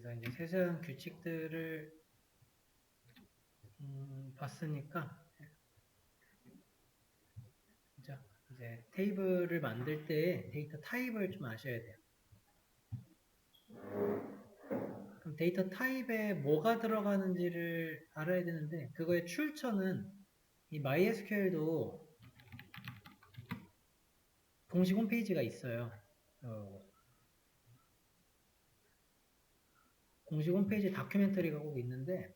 그래서 이제 세세한 규칙들을 봤으니까 이제 테이블을 만들 때 데이터 타입을 좀 아셔야 돼요. 그럼 데이터 타입에 뭐가 들어가는지를 알아야 되는데 그거의 출처는 이 MySQL도 공식 홈페이지가 있어요. 공식 홈페이지 다큐멘터리가 꼭 있는데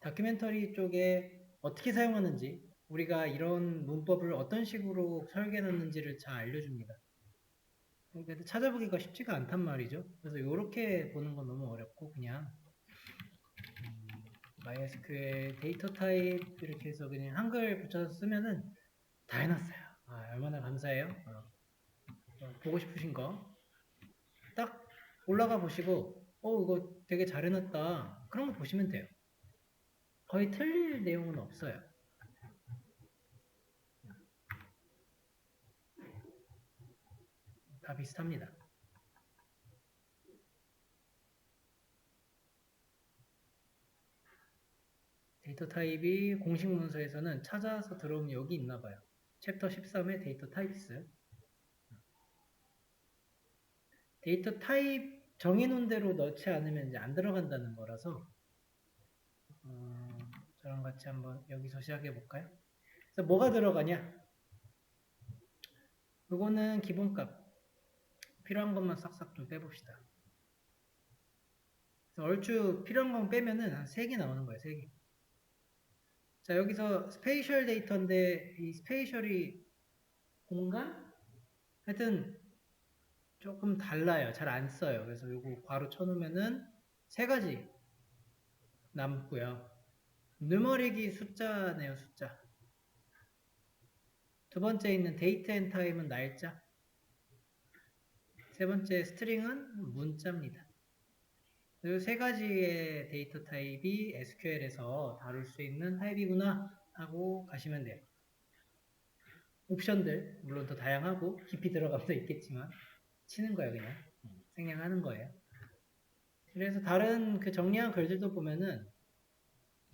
다큐멘터리 쪽에 어떻게 사용하는지 우리가 이런 문법을 어떤 식으로 설계해놨는지를 잘 알려줍니다. 그러니까 찾아보기가 쉽지가 않단 말이죠. 그래서 이렇게 보는 건 너무 어렵고 그냥 MySQL 데이터 타입 이렇게 해서 그냥 한글 붙여서 쓰면은 다 해놨어요. 얼마나 감사해요. 보고 싶으신 거 딱 올라가 보시고 이거 되게 잘 해놨다. 그런 거 보시면 돼요. 거의 틀릴 내용은 없어요. 다 비슷합니다. 데이터 타입이 공식 문서에서는 찾아서 들어오면 여기 있나 봐요. 챕터 13의 데이터 타입스. 데이터 타입 정해놓은 대로 넣지 않으면 이제 안 들어간다는 거라서 저랑 같이 한번 여기서 시작해 볼까요? 그래서 뭐가 들어가냐? 이거는 기본값. 필요한 것만 싹싹 좀 빼봅시다. 그래서 얼추 필요한 건 빼면은 한 3개 나오는 거예요. 3개. 자, 여기서 스페이셜 데이터인데 이 스페이셜이 공간? 하여튼 조금 달라요. 잘 안 써요. 그래서 이거 바로 쳐놓으면은 3가지 남고요. 누머릭이 숫자네요. 숫자. 두 번째 있는 데이트 앤 타임은 날짜. 세 번째 스트링은 문자입니다. 이 3가지의 데이터 타입이 SQL에서 다룰 수 있는 타입이구나 하고 가시면 돼요. 옵션들 물론 더 다양하고 깊이 들어가도 있겠지만 치는 거예요. 그냥 생략하는 거예요. 그래서 다른 그 정리한 글들도 보면은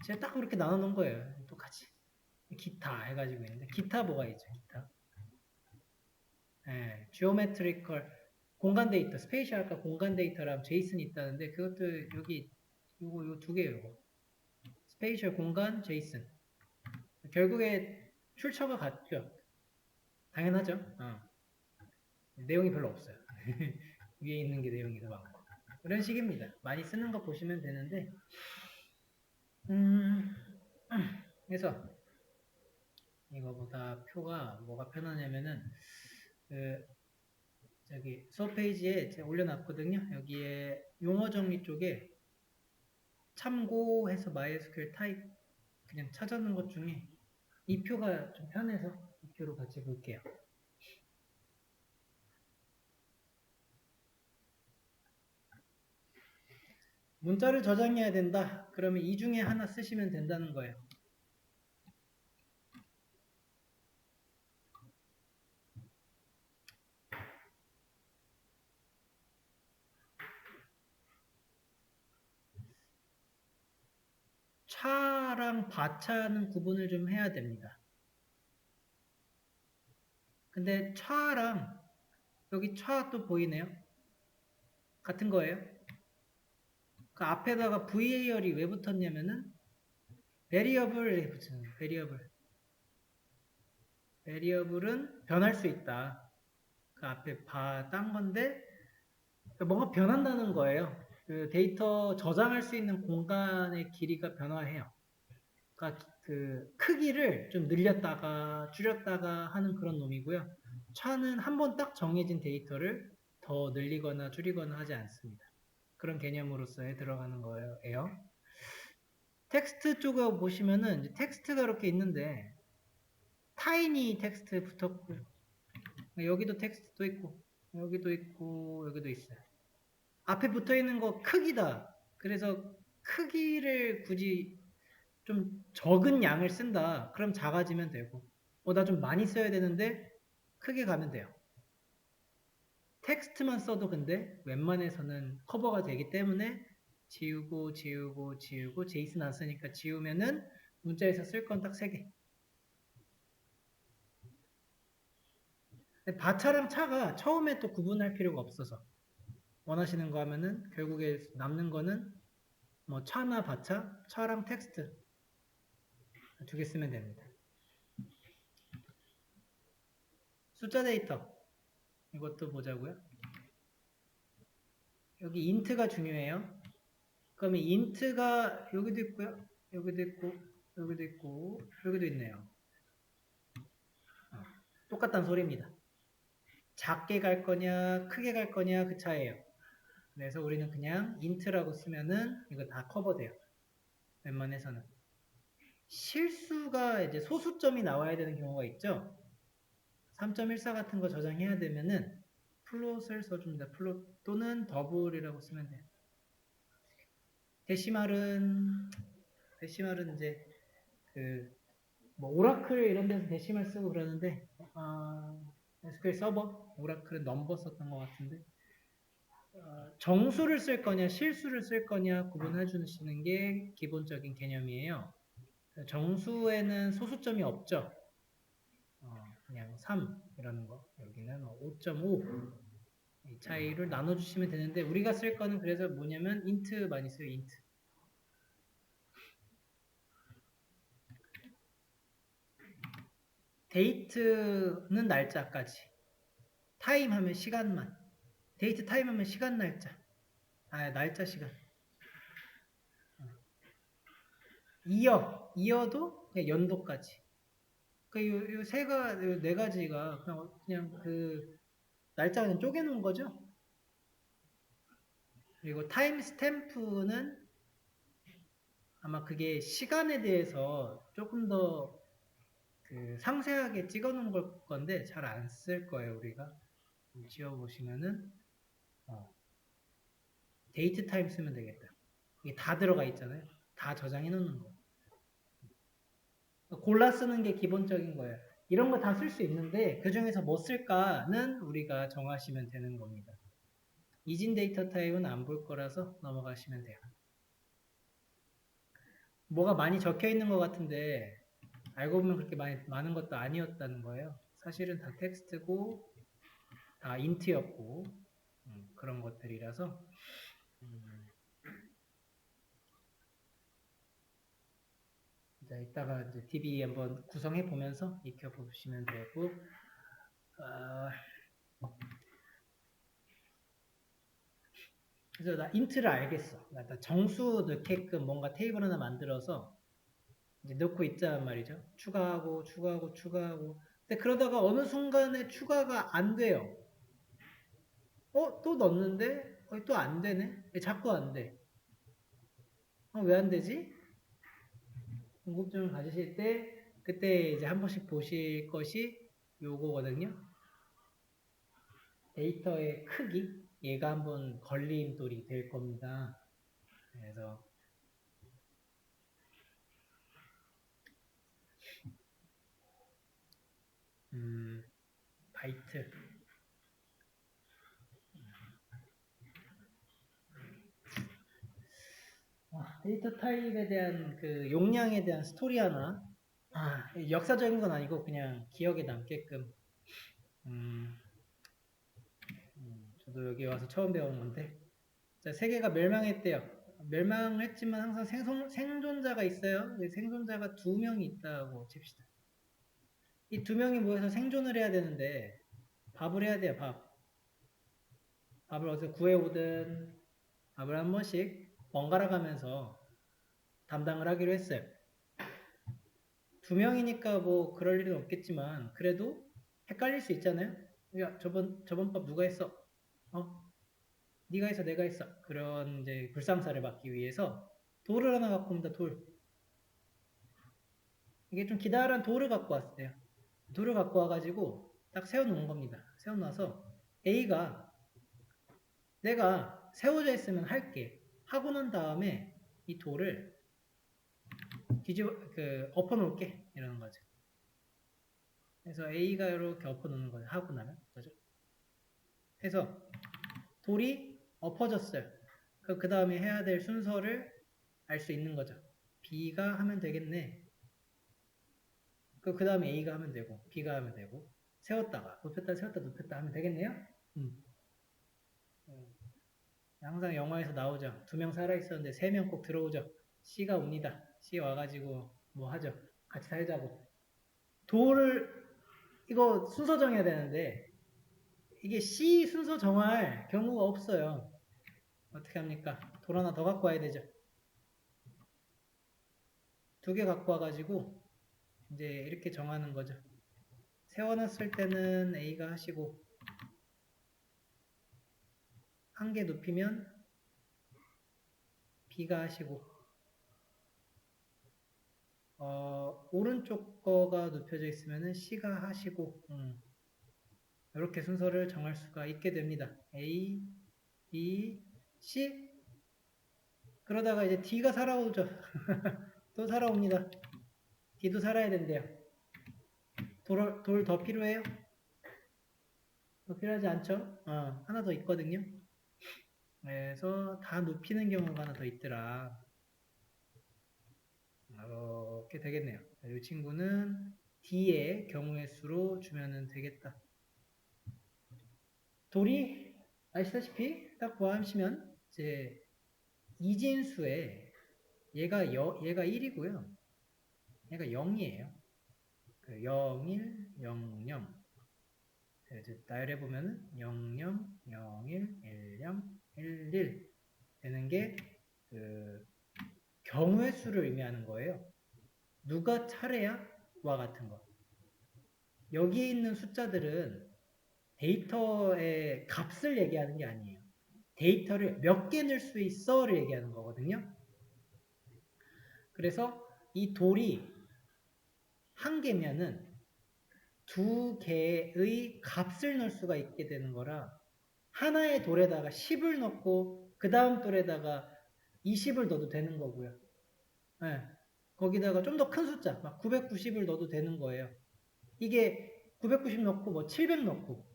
제가 딱 그렇게 나눠 놓은 거예요. 똑같이 기타 해가지고 있는데 기타 뭐가 있죠? 기타 지오메트리컬 공간 데이터 스페이셜 아까 공간 데이터랑 제이슨이 있다는데 그것도 여기 요거 2개예요. 요거. 스페이셜 공간 제이슨 결국에 출처가 같죠. 당연하죠. 내용이 별로 없어요. 위에 있는 게 내용이 더 많고 이런 식입니다. 많이 쓰는 거 보시면 되는데 그래서 이거보다 표가 뭐가 편하냐면은 그 저기 수업 페이지에 제가 올려놨거든요. 여기에 용어 정리 쪽에 참고해서 MySQL 타입 그냥 찾아놓은 것 중에 이 표가 좀 편해서 이 표로 같이 볼게요. 문자를 저장해야 된다. 그러면 이 중에 하나 쓰시면 된다는 거예요. 차랑 바차는 구분을 좀 해야 됩니다. 근데 차랑 여기 차 또 보이네요. 같은 거예요. 그 앞에다가 VAR이 왜 붙었냐면은 베리어블에 붙여요. 베리어블. 베리어블은 변할 수 있다. 그 앞에 딴 건데 뭔가 변한다는 거예요. 그 데이터 저장할 수 있는 공간의 길이가 변화해요. 그러니까 그 크기를 좀 늘렸다가 줄였다가 하는 그런 놈이고요. 차는 한 번 딱 정해진 데이터를 더 늘리거나 줄이거나 하지 않습니다. 그런 개념으로서에 들어가는 거예요. 텍스트 쪽에 보시면은 이제 텍스트가 이렇게 있는데 타이니 텍스트 붙었고 여기도 텍스트도 있고 여기도 있고 여기도 있어요. 앞에 붙어 있는 거 크기다. 그래서 크기를 굳이 좀 적은 양을 쓴다. 그럼 작아지면 되고 나 좀 많이 써야 되는데 크게 가면 돼요. 텍스트만 써도 근데 웬만해서는 커버가 되기 때문에 지우고 지우고 지우고 제이슨 안 쓰니까 지우면은 문자에서 쓸 건 딱 3개. 바차랑 차가 처음에 또 구분할 필요가 없어서 원하시는 거 하면은 결국에 남는 거는 뭐 차나 바차, 차랑 텍스트 2개 쓰면 됩니다. 숫자 데이터 이것도 보자고요. 여기 인트가 중요해요. 그러면 인트가 여기도 있고요. 여기도 있고 여기도 있고 여기도 있네요. 똑같다는 소리입니다. 작게 갈 거냐 크게 갈 거냐 그 차이에요. 그래서 우리는 그냥 인트라고 쓰면은 이거 다 커버돼요. 웬만해서는. 실수가 이제 소수점이 나와야 되는 경우가 있죠. 3.14 같은 거 저장해야 되면은 플롯을 써줍니다. 플롯 또는 더블이라고 쓰면 돼요. 데시말은 이제 뭐 오라클 이런 데서 데시말 쓰고 그러는데 SQL 서버 오라클은 넘버 썼던 것 같은데 정수를 쓸 거냐 실수를 쓸 거냐 구분해 주시는 게 기본적인 개념이에요. 정수에는 소수점이 없죠. 그냥 3 이라는 거 여기는 5.5 이 차이를 나눠주시면 되는데 우리가 쓸 거는 그래서 뭐냐면 int 많이 써요. int date는 날짜까지 타임 하면 시간만 데이트 타임 하면 시간 날짜 날짜 시간 이어도 그냥 연도까지 요 네 가지가 그냥 그 날짜 그냥 쪼개놓은 거죠. 그리고 타임 스탬프는 아마 그게 시간에 대해서 조금 더 상세하게 찍어 놓은 걸 건데 잘 안 쓸 거예요. 우리가 지워보시면은 데이트 타임 쓰면 되겠다. 이게 다 들어가 있잖아요. 다 저장해 놓는 거. 골라 쓰는 게 기본적인 거예요. 이런 거 다 쓸 수 있는데 그 중에서 뭐 쓸까는 우리가 정하시면 되는 겁니다. 이진 데이터 타입은 안 볼 거라서 넘어가시면 돼요. 뭐가 많이 적혀 있는 것 같은데 알고 보면 그렇게 많은 것도 아니었다는 거예요. 사실은 다 텍스트고 다 인트였고 그런 것들이라서 자, 이따가 이제 DB 한번 구성해 보면서 익혀 보시면 되고 그래서 나 인트를 알겠어. 나 정수 넣게끔 뭔가 테이블 하나 만들어서 이제 넣고 있자는 말이죠. 추가하고 추가하고 추가하고 근데 그러다가 어느 순간에 추가가 안 돼요. 또 넣었는데 또 안 되네. 왜 자꾸 안 돼? 왜 안 되지? 궁금증을 가지실 때 그때 이제 한 번씩 보실 것이 요거거든요. 데이터의 크기 얘가 한번 걸림돌이 될 겁니다. 그래서 바이트 데이터 타입에 대한 그 용량에 대한 스토리 하나 역사적인 건 아니고 그냥 기억에 남게끔 저도 여기 와서 처음 배운 건데 자, 세계가 멸망했대요. 멸망했지만 항상 생존자가 있어요. 생존자가 2명이 있다고 칩시다. 이 2명이 모여서 생존을 해야 되는데 밥을 해야 돼요. 밥을 어디서 구해오든 밥을 한 번씩 번갈아 가면서 담당을 하기로 했어요. 2명이니까 뭐 그럴 일은 없겠지만 그래도 헷갈릴 수 있잖아요. 야, 저번 밥 누가 했어? 네가 했어, 내가 했어. 그런 이제 불상사를 막기 위해서 돌을 하나 갖고 옵니다. 돌. 이게 좀 기다란 돌을 갖고 왔어요. 돌을 갖고 와가지고 딱 세워놓은 겁니다. 세워놔서 A가 내가 세워져 있으면 할게 하고 난 다음에 이 돌을 엎어 놓을게 이러는 거죠. 그래서 A가 이렇게 엎어 놓는 거예요. 하고 나면 그죠? 그래서 돌이 엎어졌어요. 그 다음에 해야 될 순서를 알 수 있는 거죠. B가 하면 되겠네. 그 다음에 A가 하면 되고, B가 하면 되고, 세웠다가, 높였다, 세웠다, 높였다 하면 되겠네요? 항상 영화에서 나오죠. 2명 살아있었는데 3명 꼭 들어오죠. C가 옵니다. C 와가지고 뭐 하죠. 같이 살자고. 도를, 이거 순서 정해야 되는데, 이게 C 순서 정할 경우가 없어요. 어떻게 합니까? 돌 하나 더 갖고 와야 되죠. 2개 갖고 와가지고 이제 이렇게 정하는 거죠. 세워놨을 때는 A가 하시고 1개 눕히면 B가 하시고 오른쪽 거가 눕혀져 있으면 C가 하시고 이렇게 순서를 정할 수가 있게 됩니다. A, B, C 그러다가 이제 D가 살아오죠. 또 살아옵니다. D도 살아야 된대요. 돌 더 필요해요? 더 필요하지 않죠? 하나 더 있거든요. 그래서 다 눕히는 경우가 하나 더 있더라. 이렇게 되겠네요. 이 친구는 D의 경우의 수로 주면 되겠다. 돌이 아시다시피 딱 구하시면 이제 이진수에 얘가 1이고요. 얘가 0이에요. 0, 1, 0, 0. 나열해 보면은 0, 0, 0, 1, 1, 0, 1, 1 되는 게 경우의 수를 의미하는 거예요. 누가 차례야? 와 같은 거. 여기에 있는 숫자들은 데이터의 값을 얘기하는 게 아니에요. 데이터를 몇 개 넣을 수 있어를 얘기하는 거거든요. 그래서 이 돌이 1개면은 2개의 값을 넣을 수가 있게 되는 거라 하나의 돌에다가 10을 넣고 그 다음 돌에다가 20을 넣어도 되는 거고요. 네. 거기다가 좀 더 큰 숫자, 막 990을 넣어도 되는 거예요. 이게 990 넣고 뭐 700 넣고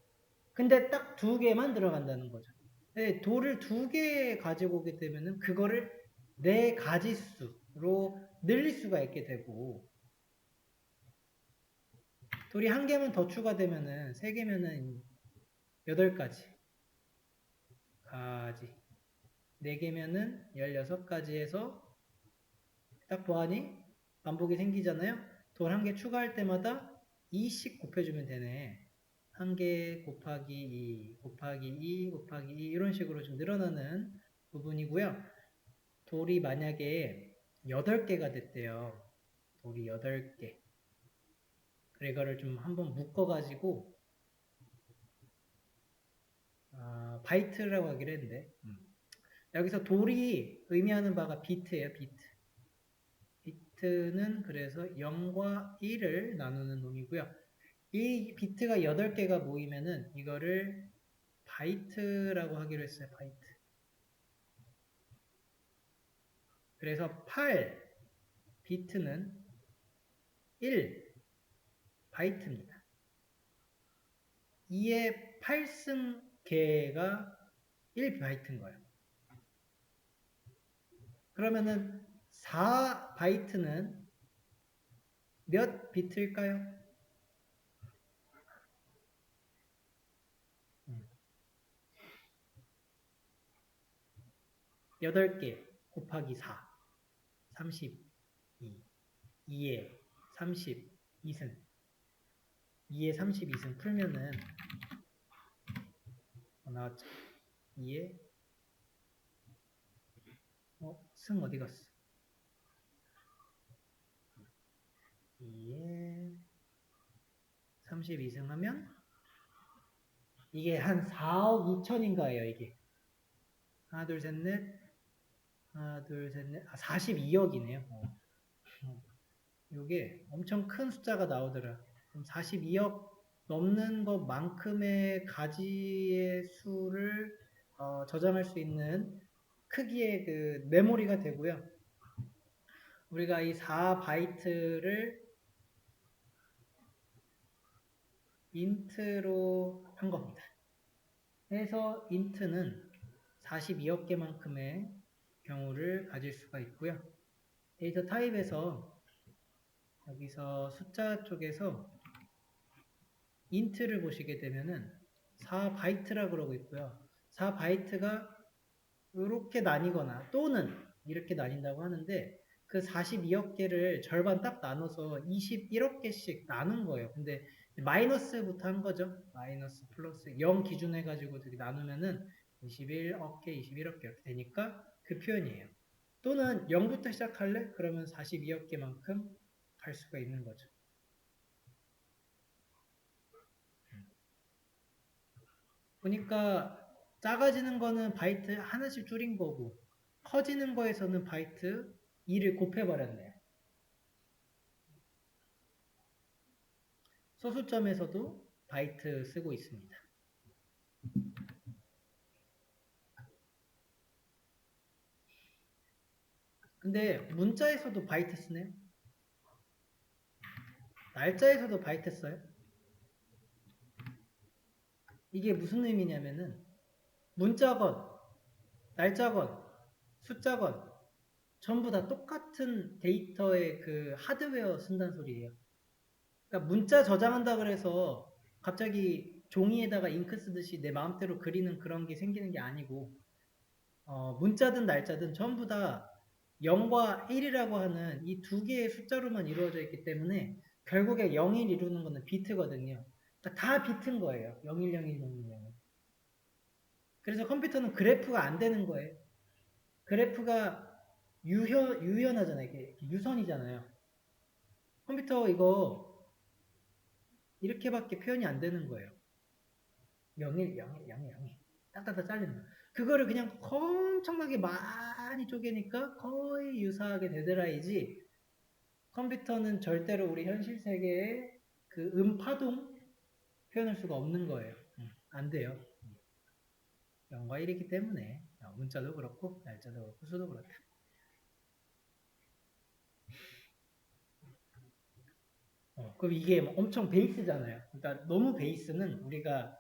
근데 딱 2개만 들어간다는 거죠. 네, 돌을 2개 가지고 오게 되면은 그거를 4가지수로 늘릴 수가 있게 되고 돌이 1개만 더 추가되면은 3개면은 8가지 4개면은 16가지 해서 딱 보아니 반복이 생기잖아요. 돌 1개 추가할 때마다 2씩 곱해주면 되네. 1개 곱하기 2 곱하기 2 곱하기 2 이런 식으로 좀 늘어나는 부분이고요. 돌이 만약에 8개가 됐대요. 돌이 8개. 그래 이거를 좀 한번 묶어가지고 바이트라고 하기로 했는데 여기서 돌이 의미하는 바가 비트예요. 비트. 비트는 그래서 0과 1을 나누는 놈이고요. 이 비트가 8개가 모이면은 이거를 바이트라고 하기로 했어요. 바이트. 그래서 8 비트는 1 바이트입니다. 2의 8승 개가 1 바이트인 거예요. 그러면은 4 바이트는 몇 비트일까요? 8개 곱하기 4 32 2에 32승 2에 32승 풀면은 나왔죠. 2에 승 어디 갔어? 2에 32승 하면 이게 한 4억 2천인가예요. 이게 하나 둘 셋 넷 하나 둘 셋 넷 42억이네요. 이게 엄청 큰 숫자가 나오더라. 그럼 42억 넘는 것만큼의 가지의 수를 저장할 수 있는 크기의 그 메모리가 되고요. 우리가 이 4바이트를 인트로 한 겁니다. 그래서 인트는 42억 개만큼의 경우를 가질 수가 있고요. 데이터 타입에서 여기서 숫자 쪽에서 int를 보시게 되면은 4바이트라 그러고 있고요. 4바이트가 이렇게 나뉘거나 또는 이렇게 나뉜다고 하는데 그 42억 개를 절반 딱 나눠서 21억 개씩 나눈 거예요. 근데 마이너스부터 한 거죠. 마이너스 플러스 0 기준 해가지고 되게 나누면은 21억 개, 21억 개 이렇게 되니까 그 표현이에요. 또는 0부터 시작할래? 그러면 42억 개만큼 갈 수가 있는 거죠. 보니까 작아지는 거는 바이트 하나씩 줄인 거고 커지는 거에서는 바이트 2를 곱해버렸네요. 소수점에서도 바이트 쓰고 있습니다. 근데 문자에서도 바이트 쓰네요. 날짜에서도 바이트 써요. 이게 무슨 의미냐면은 문자건 날짜건 숫자건 전부 다 똑같은 데이터의 그 하드웨어 쓴다는 소리예요. 그러니까 문자 저장한다 그래서 갑자기 종이에다가 잉크 쓰듯이 내 마음대로 그리는 그런 게 생기는 게 아니고 문자든 날짜든 전부 다 0과 1이라고 하는 이 두 개의 숫자로만 이루어져 있기 때문에 결국에 0일 이루는 거는 비트거든요. 그러니까 다 비트인 거예요. 010100. 그래서 컴퓨터는 그래프가 안 되는 거예요. 그래프가 유연하잖아요. 이게 유선이잖아요. 컴퓨터 이거 이렇게밖에 표현이 안 되는 거예요. 01, 01, 01, 01. 딱딱딱 잘리는 거. 그거를 그냥 엄청나게 많이 쪼개니까 거의 유사하게 되더라이지 컴퓨터는 절대로 우리 현실 세계의 그 음파동 표현할 수가 없는 거예요. 안 돼요. 0과 1이기 때문에 문자도 그렇고 날짜도 그렇고 수도 그렇다. 그럼 이게 엄청 베이스잖아요. 그러니까 너무 베이스는 우리가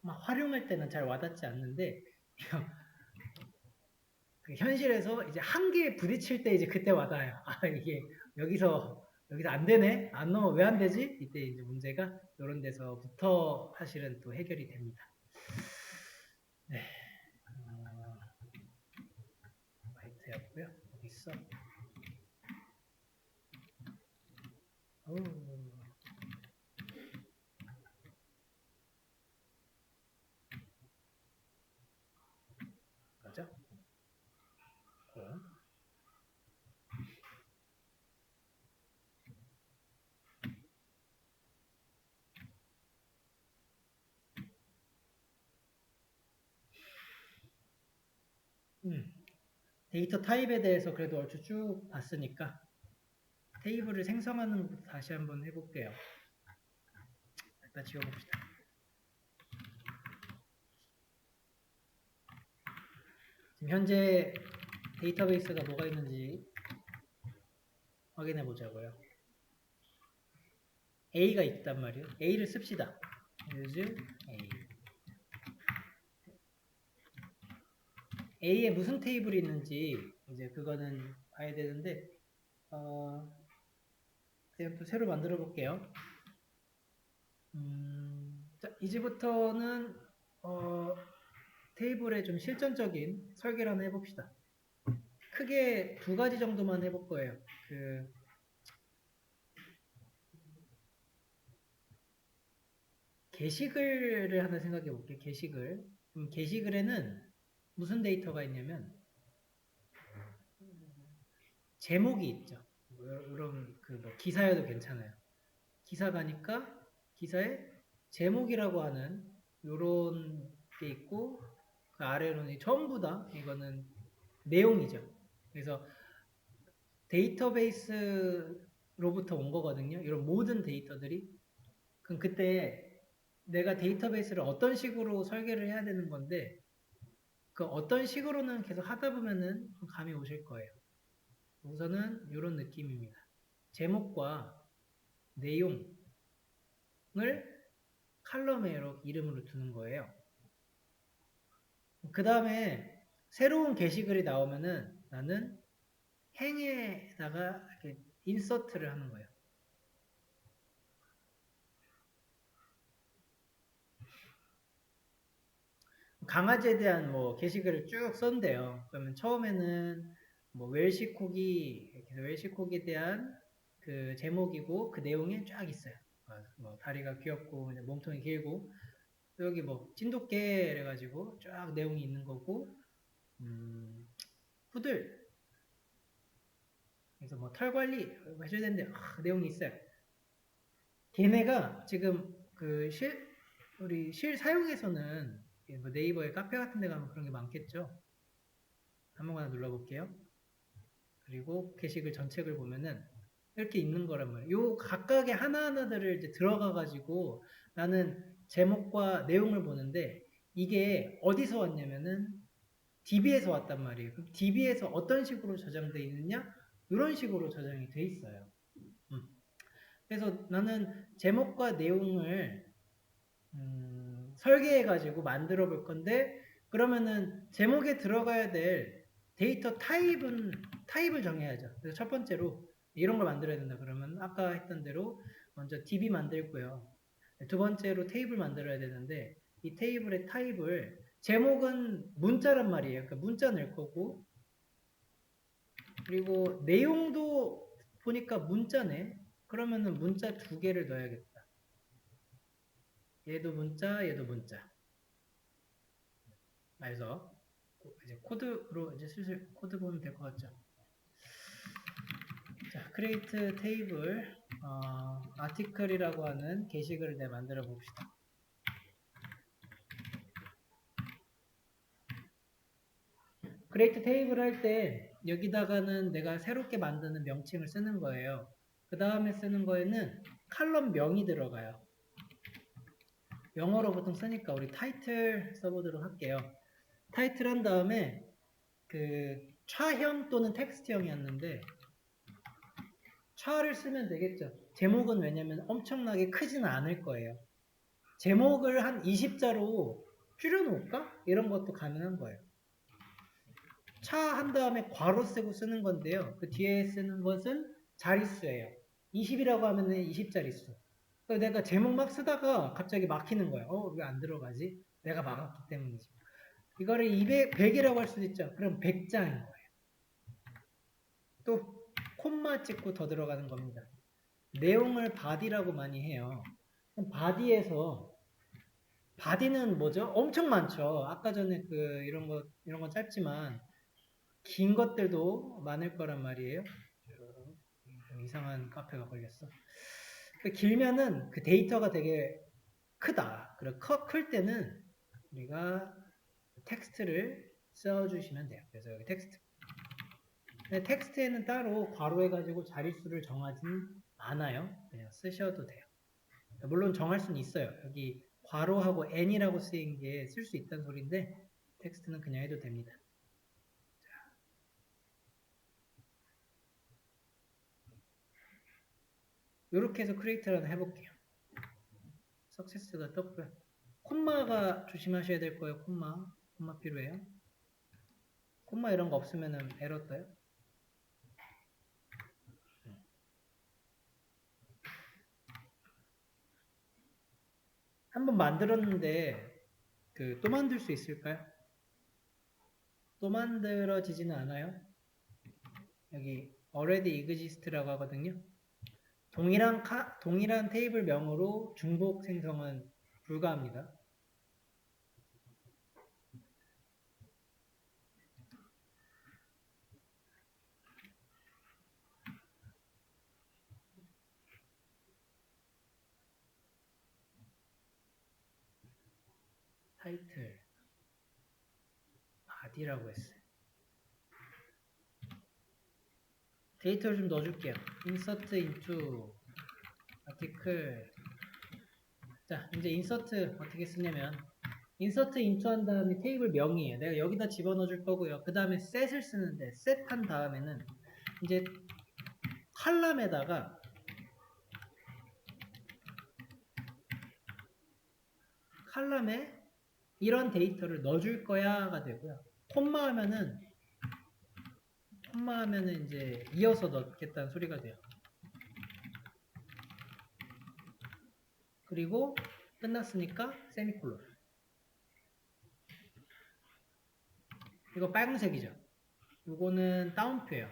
막 활용할 때는 잘 와닿지 않는데 그 현실에서 이제 한계에 부딪힐 때 이제 그때 와닿아요. 아 이게 여기서 안 되네? 안 넘어 왜 안 되지? 이때 이제 문제가 이런 데서부터 사실은 또 해결이 됩니다. 네, 바이트였고요. 어디 있어? 맞아? 데이터 타입에 대해서 그래도 얼추 쭉 봤으니까 테이블을 생성하는 것부터 다시 한번 해볼게요. 일단 지워봅시다. 지금 현재 데이터베이스가 뭐가 있는지 확인해 보자고요. A가 있단 말이에요. A를 씁시다. use A. A에 무슨 테이블이 있는지 이제 그거는 봐야 되는데 그냥 또 새로 만들어 볼게요. 자, 이제부터는 테이블에 좀 실전적인 설계를 한번 해봅시다. 크게 두 가지 정도만 해볼 거예요. 게시글을 하나 생각해 볼게요. 게시글. 게시글에는 무슨 데이터가 있냐면 제목이 있죠. 이런 뭐 기사여도 괜찮아요. 기사가니까 기사에 제목이라고 하는 요런 게 있고 그 아래로는 전부 다 이거는 내용이죠. 그래서 데이터베이스로부터 온 거거든요. 이런 모든 데이터들이. 그럼 그때 내가 데이터베이스를 어떤 식으로 설계를 해야 되는 건데 그 어떤 식으로는 계속 하다 보면은 감이 오실 거예요. 우선은 이런 느낌입니다. 제목과 내용을 컬럼에 이름으로 두는 거예요. 그 다음에 새로운 게시글이 나오면은 나는 행에다가 이렇게 인서트를 하는 거예요. 강아지에 대한 뭐 게시글을 쭉 썼는데요. 그러면 처음에는 뭐 웰시코기, 웰시코기에 대한 그 제목이고 그 내용이 쫙 있어요. 뭐 다리가 귀엽고 몸통이 길고 여기 뭐 찐독개 그래가지고 쫙 내용이 있는 거고 푸들 그래서 뭐 털 관리 해줘야 되는데 내용이 있어요. 걔네가 지금 그 우리 실 사용에서는 뭐 네이버에 카페 같은 데 가면 그런 게 많겠죠. 한번만 눌러볼게요. 그리고 게시글 전책을 보면은 이렇게 있는 거란 말이에요. 요 각각의 하나하나들을 이제 들어가가지고 나는 제목과 내용을 보는데 이게 어디서 왔냐면은 DB에서 왔단 말이에요. 그럼 DB에서 어떤 식으로 저장되어 있느냐? 이런 식으로 저장이 돼 있어요. 그래서 나는 제목과 내용을 설계해가지고 만들어 볼 건데 그러면은 제목에 들어가야 될 데이터 타입을 정해야죠. 그래서 첫 번째로 이런 걸 만들어야 된다. 그러면 아까 했던 대로 먼저 DB 만들고요. 두 번째로 테이블 만들어야 되는데 이 테이블의 타입을 제목은 문자란 말이에요. 그러니까 문자 넣을 거고 그리고 내용도 보니까 문자네. 그러면은 문자 두 개를 넣어야겠다. 얘도 문자, 얘도 문자. 그래서 이제 코드로 이제 슬슬 코드 보면 될 것 같죠. 자, create table article이라고 하는 게시글을 내가 만들어 봅시다. create table 할 때 여기다가는 내가 새롭게 만드는 명칭을 쓰는 거예요. 그 다음에 쓰는 거에는 칼럼 명이 들어가요. 영어로 보통 쓰니까 우리 타이틀 써보도록 할게요. 타이틀 한 다음에 그 차형 또는 텍스트형이었는데 차를 쓰면 되겠죠. 제목은 왜냐면 엄청나게 크지는 않을 거예요. 제목을 한 20자로 줄여놓을까? 이런 것도 가능한 거예요. 차 한 다음에 괄호 쓰고 쓰는 건데요. 그 뒤에 쓰는 것은 자릿수예요. 20이라고 하면 20자릿수. 내가 제목 막 쓰다가 갑자기 막히는 거예요. 왜 안 들어가지? 내가 막았기 때문이지. 이거를 200, 100이라고 할 수도 있죠. 그럼 100자인 거예요. 또 콤마 찍고 더 들어가는 겁니다. 내용을 바디라고 많이 해요. 바디에서 바디는 뭐죠? 엄청 많죠. 아까 전에 이런 건 짧지만 긴 것들도 많을 거란 말이에요. 좀 이상한 카페가 걸렸어. 길면은 그 데이터가 되게 크다. 그리고 클 때는 우리가 텍스트를 써주시면 돼요. 그래서 여기 텍스트. 텍스트에는 따로 괄호해가지고 자릿수를 정하진 않아요. 그냥 쓰셔도 돼요. 물론 정할 수는 있어요. 여기 괄호하고 n이라고 쓰인 게 쓸 수 있다는 소리인데 텍스트는 그냥 해도 됩니다. 이렇게 해서 크리에이트를 해볼게요. 석세스가 떴고요. 콤마가 조심하셔야 될 거예요. 콤마 필요해요. 콤마 이런 거 없으면 에러 떠요. 한번 만들었는데 또 만들 수 있을까요? 또 만들어지지는 않아요. 여기 already exist라고 하거든요. 동일한 테이블 명으로 중복 생성은 불가합니다. 타이틀 바디라고 했어요. 데이터를 좀 넣어줄게요. insert into article. 자, 이제 insert 어떻게 쓰냐면 insert into 한 다음에 테이블 명이에요. 내가 여기다 집어넣어 줄 거고요. 그 다음에 set을 쓰는데 set 한 다음에는 이제 칼럼에다가 칼럼에 이런 데이터를 넣어줄 거야가 되고요. 콤마 하면은 이제 이어서 넣겠다는 소리가 돼요. 그리고 끝났으니까 세미콜론. 이거 빨간색이죠. 이거는 따옴표예요.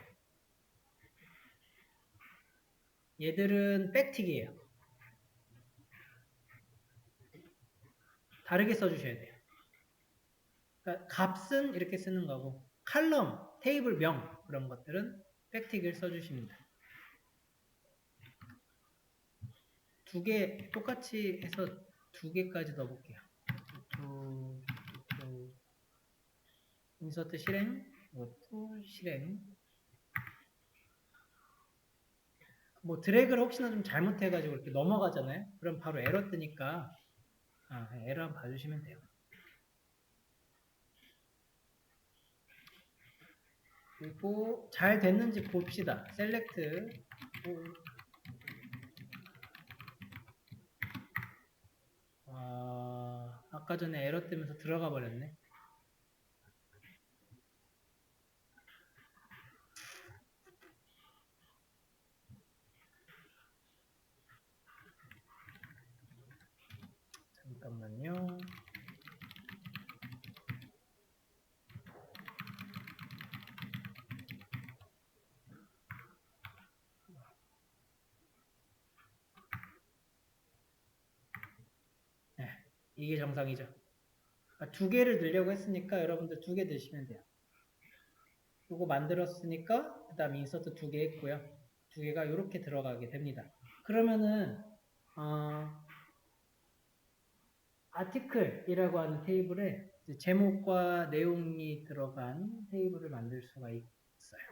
얘들은 백틱이에요. 다르게 써주셔야 돼요. 그러니까 값은 이렇게 쓰는 거고 칼럼, 테이블 명 그런 것들은 백틱을 써주십니다. 두 개 똑같이 해서 두 개까지 넣어볼게요. 인서트 실행, 이것도 실행. 뭐 드래그를 혹시나 좀 잘못해가지고 이렇게 넘어가잖아요. 그럼 바로 에러 뜨니까 에러 한번 봐주시면 돼요. 그리고 잘 됐는지 봅시다. 셀렉트 아까 전에 에러 뜨면서 들어가 버렸네. 잠깐만요. 네, 이게 정상이죠. 두 개를 넣으려고 했으니까 여러분들 두 개 넣으시면 돼요. 요거 만들었으니까 그 다음에 인서트 두 개 했고요. 두 개가 이렇게 들어가게 됩니다. 그러면은 아티클이라고 하는 테이블에 제목과 내용이 들어간 테이블을 만들 수가 있어요.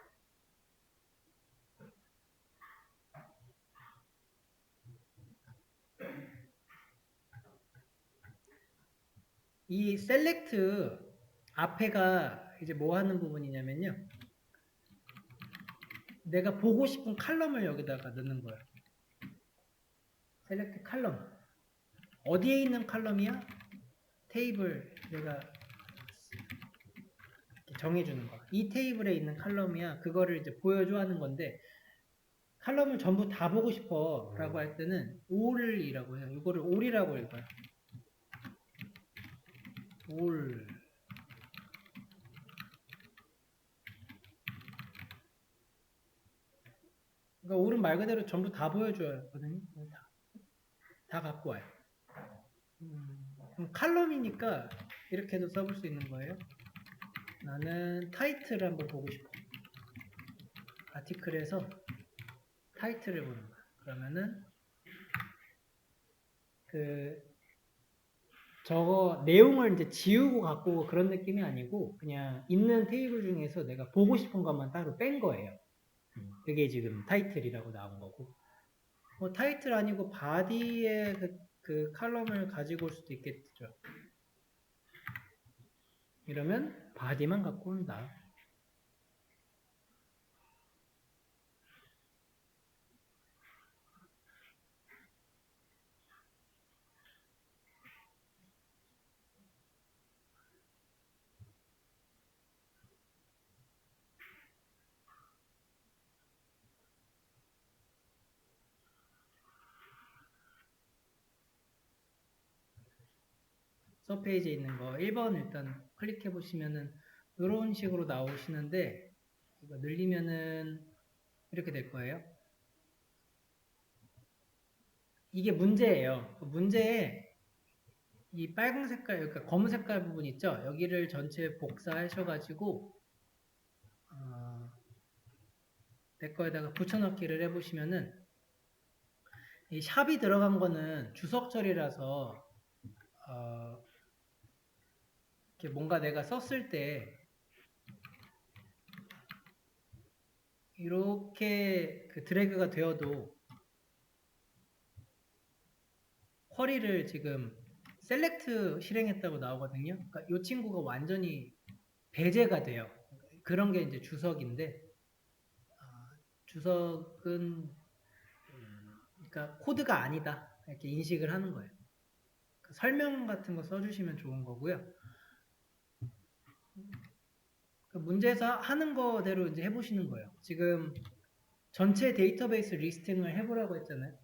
이 셀렉트 앞에가 이제 뭐 하는 부분이냐면요. 내가 보고 싶은 칼럼을 여기다가 넣는 거예요. 셀렉트 칼럼. 어디에 있는 칼럼이야? 테이블 내가 정해주는 거. 이 테이블에 있는 칼럼이야. 그거를 이제 보여줘 하는 건데 칼럼을 전부 다 보고 싶어 라고 할 때는 all이라고 해요. 이거를 all이라고 읽어요. all. 그러니까 all은 말 그대로 전부 다 보여줘야 거든요. 다 갖고 와요. 그럼 칼럼이니까 이렇게도 써볼 수 있는 거예요. 나는 타이틀을 한번 보고 싶어. 아티클에서 타이틀을 보는 거야. 그러면은 저거 내용을 이제 지우고 갖고 오고 그런 느낌이 아니고 그냥 있는 테이블 중에서 내가 보고 싶은 것만 따로 뺀 거예요. 그게 지금 타이틀이라고 나온 거고. 뭐 타이틀 아니고 바디에 그 칼럼을 가지고 올 수도 있겠죠. 이러면 바디만 갖고 온다. 서페이지에 있는 거 1번 일단 클릭해 보시면은 이런 식으로 나오시는데 이거 늘리면은 이렇게 될 거예요. 이게 문제예요. 문제에 이 빨간 색깔, 그러니까 검은 색깔 부분 있죠? 여기를 전체 복사하셔가지고 내 거에다가 붙여넣기를 해보시면은 이 샵이 들어간 거는 주석 처리라서 이렇게 뭔가 내가 썼을 때 이렇게 그 드래그가 되어도 쿼리를 지금 셀렉트 실행했다고 나오거든요. 그러니까 이 친구가 완전히 배제가 돼요. 그런 게 이제 주석인데 주석은 그러니까 코드가 아니다 이렇게 인식을 하는 거예요. 설명 같은 거 써주시면 좋은 거고요. 그 문제에서 하는 거대로 이제 해보시는 거예요. 지금 전체 데이터베이스 리스팅을 해보라고 했잖아요.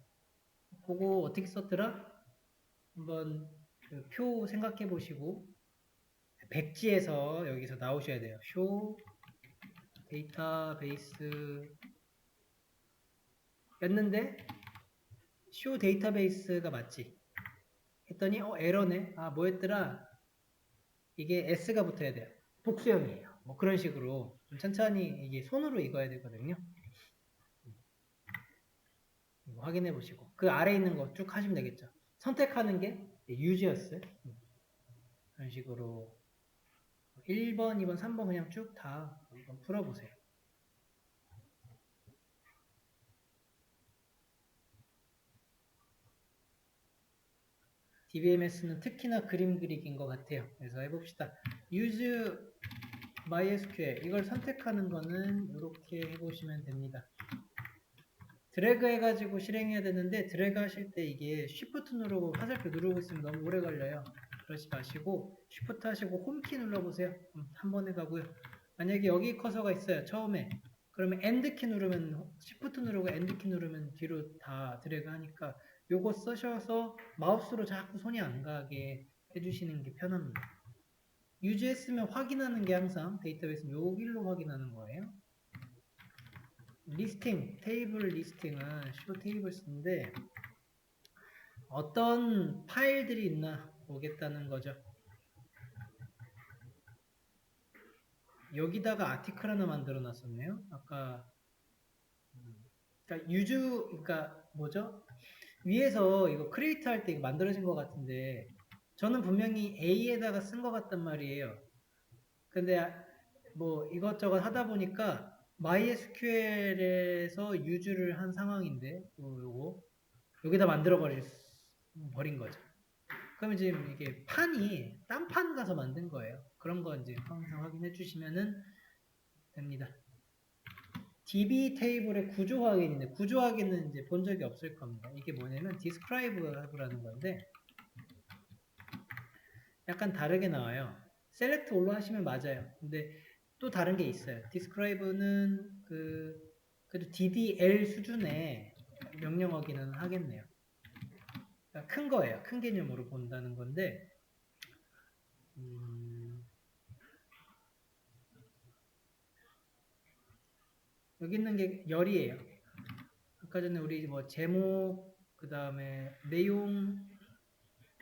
그거 어떻게 썼더라? 한번 그 표 생각해 보시고 백지에서 여기서 나오셔야 돼요. 쇼 데이터베이스 였는데 쇼 데이터베이스가 맞지? 했더니 에러네. 아 뭐였더라? 이게 S가 붙어야 돼요. 복수형이에요. 뭐 그런 식으로 좀 천천히 이게 손으로 읽어야 되거든요. 확인해 보시고 그 아래 있는 거 쭉 하시면 되겠죠. 선택하는 게 유지였어요. 그런 식으로 1번, 2번, 3번 그냥 쭉 다 한번 풀어보세요. DBMS는 특히나 그림 그리기인 것 같아요. 그래서 해봅시다. use MySQL 이걸 선택하는 거는 이렇게 해보시면 됩니다. 드래그 해가지고 실행해야 되는데 드래그 하실 때 이게 Shift 누르고 화살표 누르고 있으면 너무 오래 걸려요. 그러지 마시고 Shift 하시고 홈키 눌러보세요. 한 번에 가고요. 만약에 여기 커서가 있어요. 처음에. 그러면 End키 누르면 Shift 누르고 End키 누르면 뒤로 다 드래그 하니까 요거 쓰셔서 마우스로 자꾸 손이 안 가게 해주시는 게 편합니다. 유지했으면 확인하는 게 항상 데이터베이스는 여기로 확인하는 거예요. 리스팅, 테이블 리스팅은 쇼 테이블스인데 어떤 파일들이 있나 보겠다는 거죠. 여기다가 아티클 하나 만들어 놨었네요. 아까 그러니까 그러니까 뭐죠? 위에서 이거 크리에이트 할 때 만들어진 것 같은데 저는 분명히 A에다가 쓴 것 같단 말이에요. 근데 뭐 이것저것 하다 보니까 MySQL에서 유즈를 한 상황인데 요거 여기다 만들어 버린 거죠. 그러면 지금 이게 판이 딴판 가서 만든 거예요. 그런 거 이제 항상 확인해 주시면은 됩니다. DB 테이블의 구조 확인인데 구조 확인은 이제 본 적이 없을 겁니다. 이게 뭐냐면 describe라는 건데 약간 다르게 나와요. select all로 하시면 맞아요. 근데 또 다른 게 있어요. describe는 그래도 DDL 수준의 명령어기는 하겠네요. 그러니까 큰 거예요. 큰 개념으로 본다는 건데 여기 있는 게 열이에요. 아까 전에 우리 뭐 제목 그 다음에 내용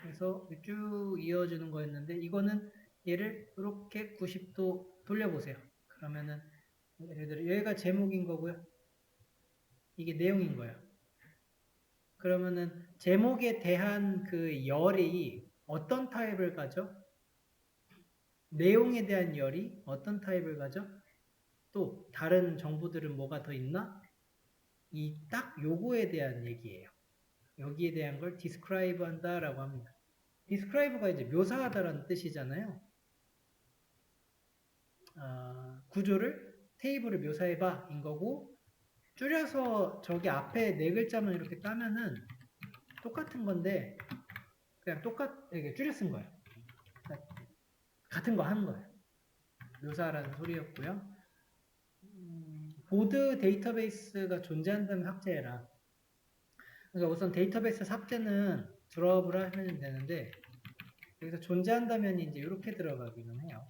해서 쭉 이어지는 거였는데 이거는 얘를 이렇게 90도 돌려보세요. 그러면은 예를 들어 여기가 제목인 거고요. 이게 내용인 거예요. 그러면은 제목에 대한 그 열이 어떤 타입을 가져? 내용에 대한 열이 어떤 타입을 가져? 또 다른 정보들은 뭐가 더 있나? 이 딱 요거에 대한 얘기예요. 여기에 대한 걸 describe 한다라고 합니다. describe가 이제 묘사하다라는 뜻이잖아요. 구조를 테이블을 묘사해봐 인 거고 줄여서 저기 앞에 네 글자만 이렇게 따면은 똑같은 건데 그냥 이렇게 줄여 쓴 거예요. 같은 거 하는 거예요. 묘사라는 소리였고요. 보드 데이터베이스가 존재한다면 삭제해라. 그러니까 우선 데이터베이스 삭제는 드롭을 하면 되는데 여기서 존재한다면 이제 이렇게 들어가기는 해요.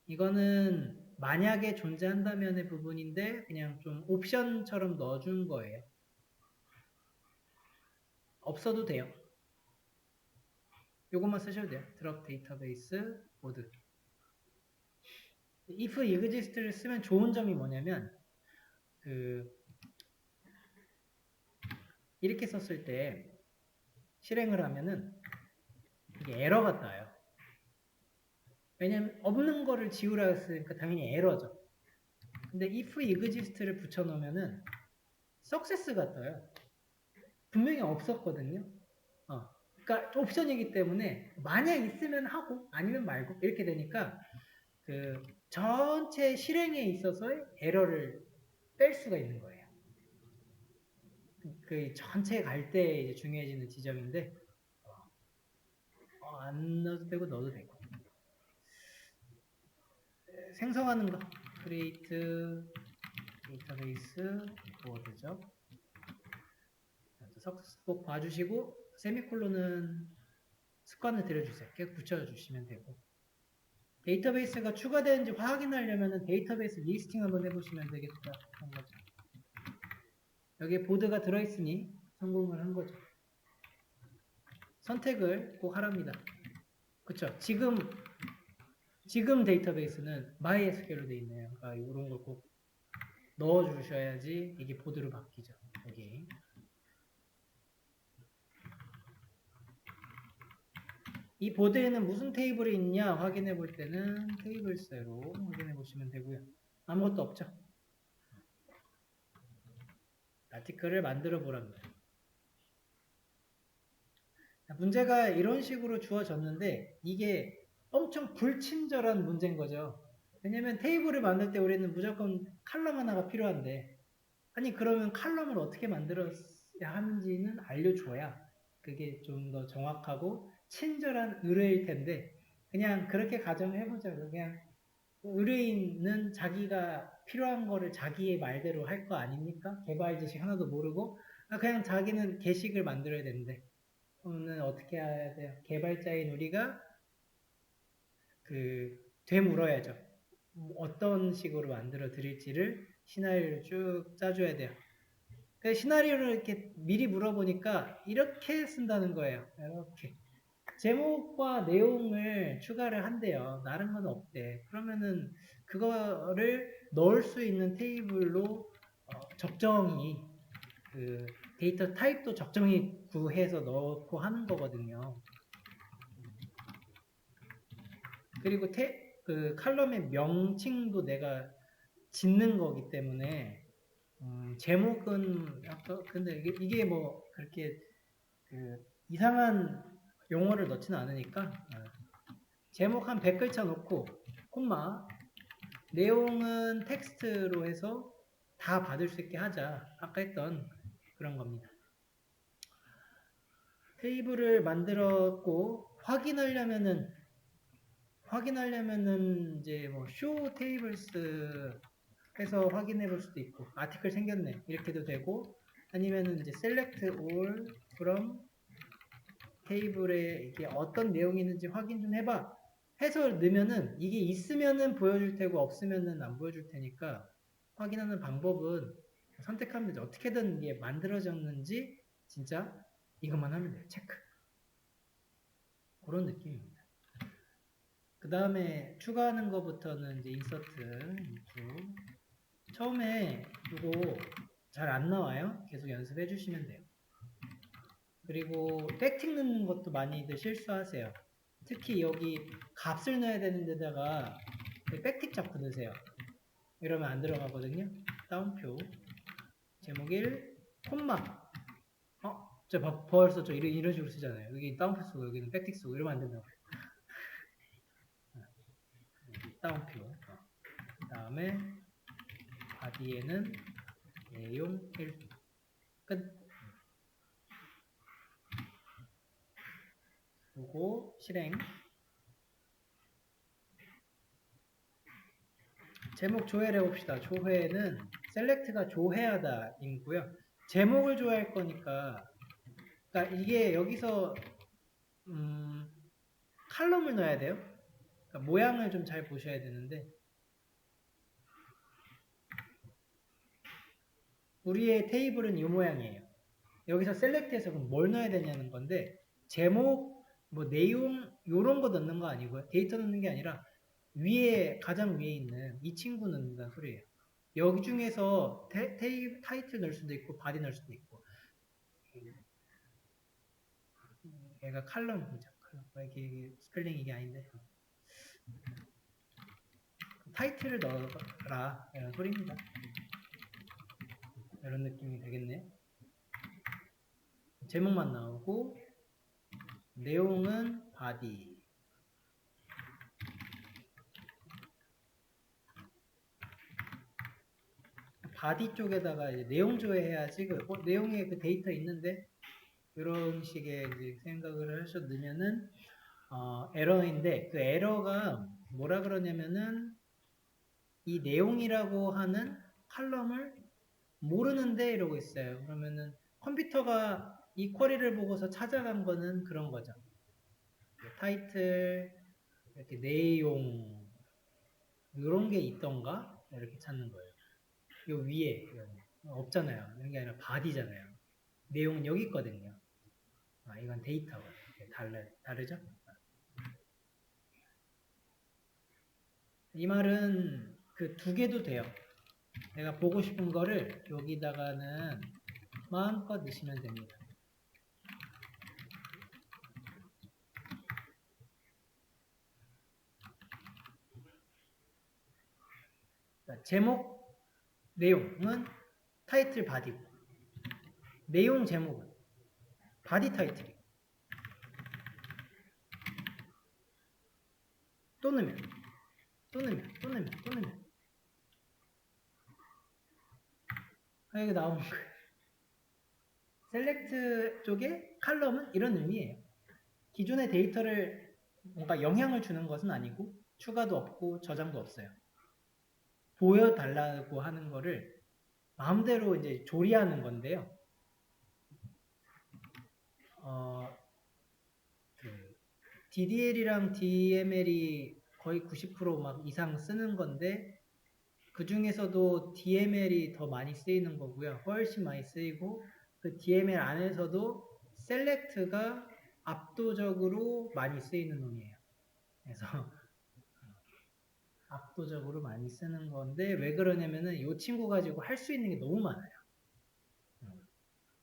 이거는 만약에 존재한다면의 부분인데 그냥 좀 옵션처럼 넣어준 거예요. 없어도 돼요. 요것만 쓰셔도 돼요. drop 데이터베이스 보드. if exist를 쓰면 좋은 점이 뭐냐면 이렇게 썼을 때 실행을 하면은 이게 에러가 떠요. 왜냐면 없는 거를 지우라 했으니까 당연히 에러죠. 근데 if exist를 붙여놓으면은 success가 떠요. 분명히 없었거든요. 그러니까 옵션이기 때문에 만약 있으면 하고 아니면 말고 이렇게 되니까 전체 실행에 있어서의 에러를 뺄 수가 있는 거예요. 그 전체 갈 때 이제 중요해지는 지점인데 안 넣어도 되고 넣어도 되고. 생성하는 거 create 데이터베이스 보드죠. 꼭 봐주시고 세미콜론은 습관을 들여주세요. 계속 붙여주시면 되고 데이터베이스가 추가되는지 확인하려면 데이터베이스 리스팅 한번 해보시면 되겠다 한 거죠. 여기에 보드가 들어있으니 성공을 한 거죠. 선택을 꼭 하랍니다. 그쵸? 지금 데이터베이스는 MySQL로 되어 있네요. 그러니까 이런 걸 꼭 넣어주셔야지 이게 보드로 바뀌죠. 여기. 이 보드에는 무슨 테이블이 있냐 확인해 볼 때는 테이블스로 확인해 보시면 되고요. 아무것도 없죠. 아티클을 만들어 보랍니다. 문제가 이런 식으로 주어졌는데 이게 엄청 불친절한 문제인 거죠. 왜냐면 테이블을 만들 때 우리는 무조건 칼럼 하나가 필요한데 아니 그러면 칼럼을 어떻게 만들어야 하는지는 알려줘야 그게 좀 더 정확하고 친절한 의뢰일 텐데 그냥 그렇게 가정해보자. 그냥 의뢰인은 자기가 필요한 거를 자기의 말대로 할 거 아닙니까? 개발 지식 하나도 모르고 그냥 자기는 게시글 만들어야 되는데 그러면 어떻게 해야 돼요? 개발자인 우리가 되물어야죠. 어떤 식으로 만들어 드릴지를 시나리오를 쭉 짜줘야 돼요. 그 시나리오를 이렇게 미리 물어보니까 이렇게 쓴다는 거예요. 이렇게. 제목과 내용을 추가를 한대요. 다른 건 없대. 그러면은 그거를 넣을 수 있는 테이블로 적정히 그 데이터 타입도 적정히 구해서 넣고 하는 거거든요. 그리고 그 칼럼의 명칭도 내가 짓는 거기 때문에 제목은 근데 이게 뭐 그렇게 이상한 용어를 넣지는 않으니까 제목 한 100글자 넣고 콤마 내용은 텍스트로 해서 다 받을 수 있게 하자. 아까 했던 그런 겁니다. 테이블을 만들었고 확인하려면은 이제 뭐 show tables 해서 확인해 볼 수도 있고 아티클 생겼네 이렇게도 되고 아니면은 이제 select all from 테이블에 이게 어떤 내용이 있는지 확인 좀 해봐 해서 넣으면은 이게 있으면은 보여줄 테고 없으면은 안 보여줄 테니까 확인하는 방법은 선택하면 되죠. 어떻게든 이게 만들어졌는지 진짜 이것만 하면 돼요. 체크. 그런 느낌입니다. 그 다음에 추가하는 것부터는 이제 인서트 처음에 이거 잘 안 나와요. 계속 연습해 주시면 돼요. 그리고 백틱 넣는 것도 많이들 실수하세요. 특히 여기 값을 넣어야 되는 데다가 백틱 잡고 넣으세요. 이러면 안 들어가거든요. 다운표 제목 1 콤마 저 벌써 저 이런 식으로 쓰잖아요. 여기 다운표 쓰고 여기는 백틱 쓰고 이러면 안 된다고. 다운표 그 다음에 바디에는 내용 1 끝. 요거 실행. 제목 조회를 해봅시다. 조회는 셀렉트가 조회하다 인고요. 제목을 조회할 거니까 그러니까 이게 여기서 칼럼을 넣어야 돼요. 그러니까 모양을 좀 잘 보셔야 되는데 우리의 테이블은 이 모양이에요. 여기서 셀렉트해서 그럼 뭘 넣어야 되냐는 건데 제목, 뭐 내용 이런 거 넣는 거 아니고요. 데이터 넣는 게 아니라 가장 위에 있는 이 친구 넣는다는 소리예요. 여기 중에서 타이틀 넣을 수도 있고 바디 넣을 수도 있고 얘가 칼럼이죠. 이게 스펠링 이게 아닌데 타이틀을 넣어라 이런 소리입니다. 이런 느낌이 되겠네. 제목만 나오고 내용은 바디. 바디 쪽에다가 이제 내용 조회해야지 내용에 그 데이터 있는데 이런 식의 이제 생각을 하셔 넣으면은 에러인데 그 에러가 뭐라 그러냐면은 이 내용이라고 하는 칼럼을 모르는데 이러고 있어요. 그러면은 컴퓨터가 이 쿼리를 보고서 찾아간 거는 그런 거죠. 타이틀, 이렇게 내용, 이런 게 있던가? 이렇게 찾는 거예요. 요 위에, 없잖아요. 이런 게 아니라 바디잖아요. 내용은 여기 있거든요. 이건 데이터가 다르죠? 이 말은 그 두 개도 돼요. 내가 보고 싶은 거를 여기다가는 마음껏 넣으시면 됩니다. 제목, 내용은 타이틀 바디고 내용 제목은 바디 타이틀이고 또 넣으면 이게 나오는 거예요. 셀렉트 쪽에 칼럼은 이런 의미예요. 기존의 데이터를 뭔가 영향을 주는 것은 아니고 추가도 없고 저장도 없어요. 보여달라고 하는 거를 마음대로 이제 조리하는 건데요. DDL이랑 DML이 거의 90% 이상 쓰는 건데 그 중에서도 DML이 더 많이 쓰이는 거고요. 훨씬 많이 쓰이고 그 DML 안에서도 셀렉트가 압도적으로 많이 쓰이는 놈이에요. 그래서 압도적으로 많이 쓰는 건데 왜 그러냐면은 이 친구 가지고 할 수 있는 게 너무 많아요.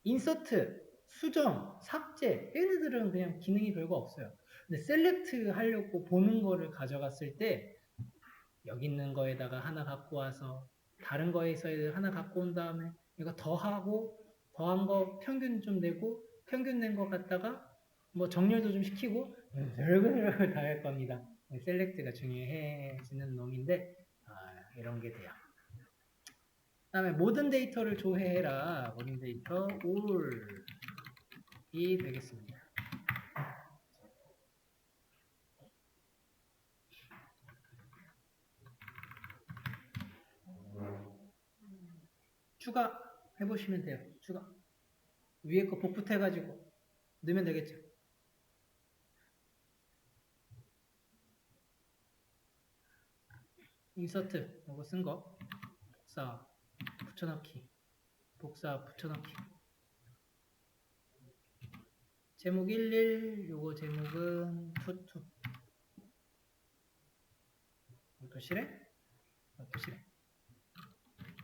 인서트, 수정, 삭제 얘네들은 그냥 기능이 별거 없어요. 근데 셀렉트 하려고 보는 거를 가져갔을 때 여기 있는 거에다가 하나 갖고 와서 다른 거에서 하나 갖고 온 다음에 이거 더하고 더한 거 평균 좀 내고 평균 낸 거 갖다가 뭐 정렬도 좀 시키고 별걸 다 할 겁니다. 셀렉트가 중요해지는 놈인데 이런 게 돼요. 그 다음에 모든 데이터를 조회해라. 모든 데이터 all이 되겠습니다. 추가 해보시면 돼요. 추가. 위에 거 복붙해가지고 넣으면 되겠죠. 인서트 이거 쓴 거 복사 붙여넣기 복사 붙여넣기 제목 11 요거 제목은 22 이것도 실행? 이것도 실행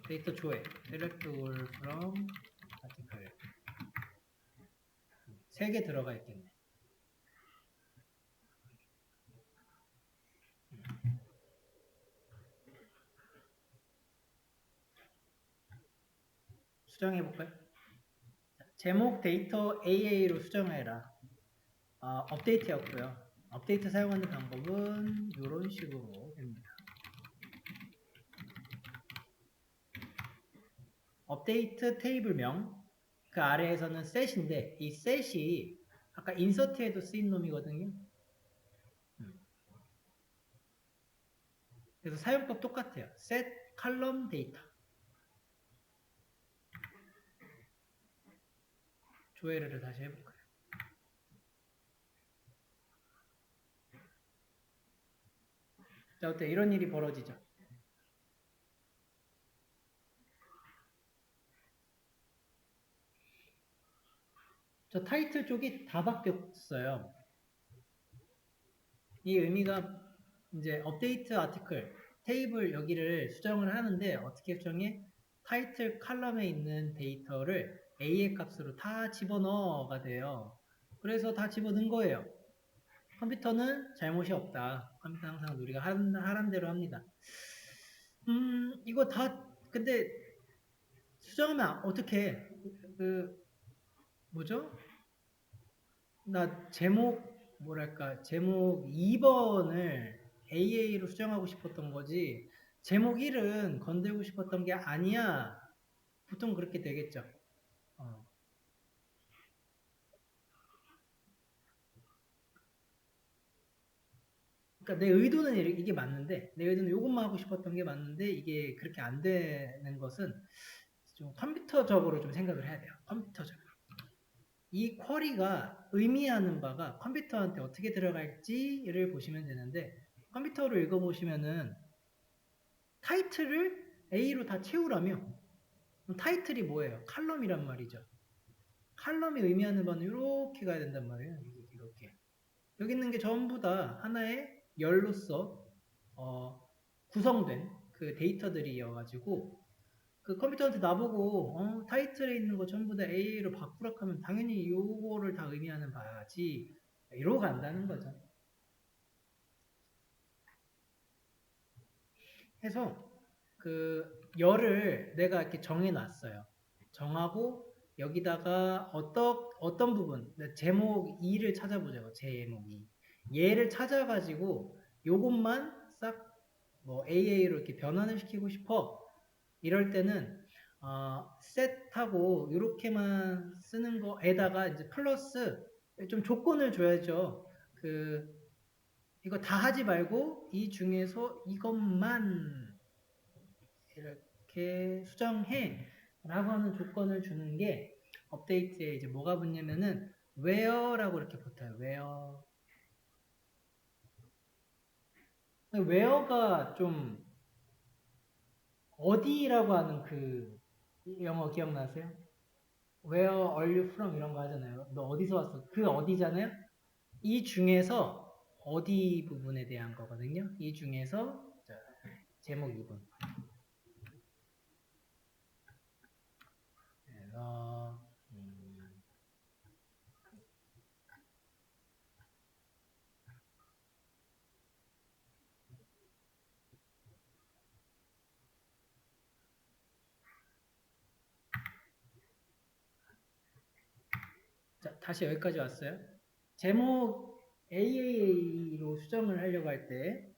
데이터 조회 select all from article 3개 들어가 있겠네. 수정해 볼까요? 제목 데이터 AA로 수정해라. 업데이트였고요. 업데이트 사용하는 방법은 이런 식으로 됩니다. 업데이트 테이블명 그 아래에서는 set인데 이 set이 아까 인서트에도 쓰인 놈이거든요. 그래서 사용법 똑같아요. set column 데이터 조회를 다시 해볼까요? 자, 어때? 이런 일이 벌어지죠. 저 타이틀 쪽이 다 바뀌었어요. 이 의미가 이제 업데이트 아티클 테이블 여기를 수정을 하는데 어떻게 수정해? 타이틀 칼럼에 있는 데이터를 A의 값으로 다 집어넣어가 돼요. 그래서 다 집어넣은 거예요. 컴퓨터는 잘못이 없다. 컴퓨터 항상 우리가 하란 대로 합니다. 이거 다 근데 수정하면 어떻게 뭐죠? 나 제목 2번을 AA로 수정하고 싶었던 거지 제목 1은 건들고 싶었던 게 아니야 보통 그렇게 되겠죠. 그러니까 내 의도는 이게 맞는데, 내 의도는 이것만 하고 싶었던 게 맞는데, 이게 그렇게 안 되는 것은 좀 컴퓨터적으로 좀 생각을 해야 돼요. 컴퓨터적으로. 이 쿼리가 의미하는 바가 컴퓨터한테 어떻게 들어갈지를 보시면 되는데, 컴퓨터로 읽어보시면은 타이틀을 A로 다 채우라며, 타이틀이 뭐예요? 칼럼이란 말이죠. 칼럼이 의미하는 바는 이렇게 가야 된단 말이에요. 이렇게. 여기 있는 게 전부 다 하나의 열로서 구성된 그 데이터들이어가지고 그 컴퓨터한테 나보고 타이틀에 있는 거 전부 다 A로 바꾸라 하면 당연히 요거를 다 의미하는 바지 이러고 간다는 거죠. 해서 그 열을 내가 이렇게 정해놨어요. 정하고 여기다가 어떤 부분 제목 2를 찾아보자고. 제목 2 얘를 찾아가지고 요것만 싹 뭐 AA로 이렇게 변환을 시키고 싶어. 이럴 때는 set하고 이렇게만 쓰는 거에다가 이제 플러스 좀 조건을 줘야죠. 이거 다 하지 말고 이 중에서 이것만 이렇게 수정해 라고 하는 조건을 주는 게 업데이트에 이제 뭐가 붙냐면은 where라고 이렇게 붙어요. where가 좀 어디라고 하는 그 영어 기억나세요? Where are you from? 이런 거 하잖아요. 너 어디서 왔어? 그 어디잖아요? 이 중에서 어디 부분에 대한 거거든요. 이 중에서 자, 제목 2번. 그래서 자, 다시 여기까지 왔어요. 제목 AAA로 수정을 하려고 할 때,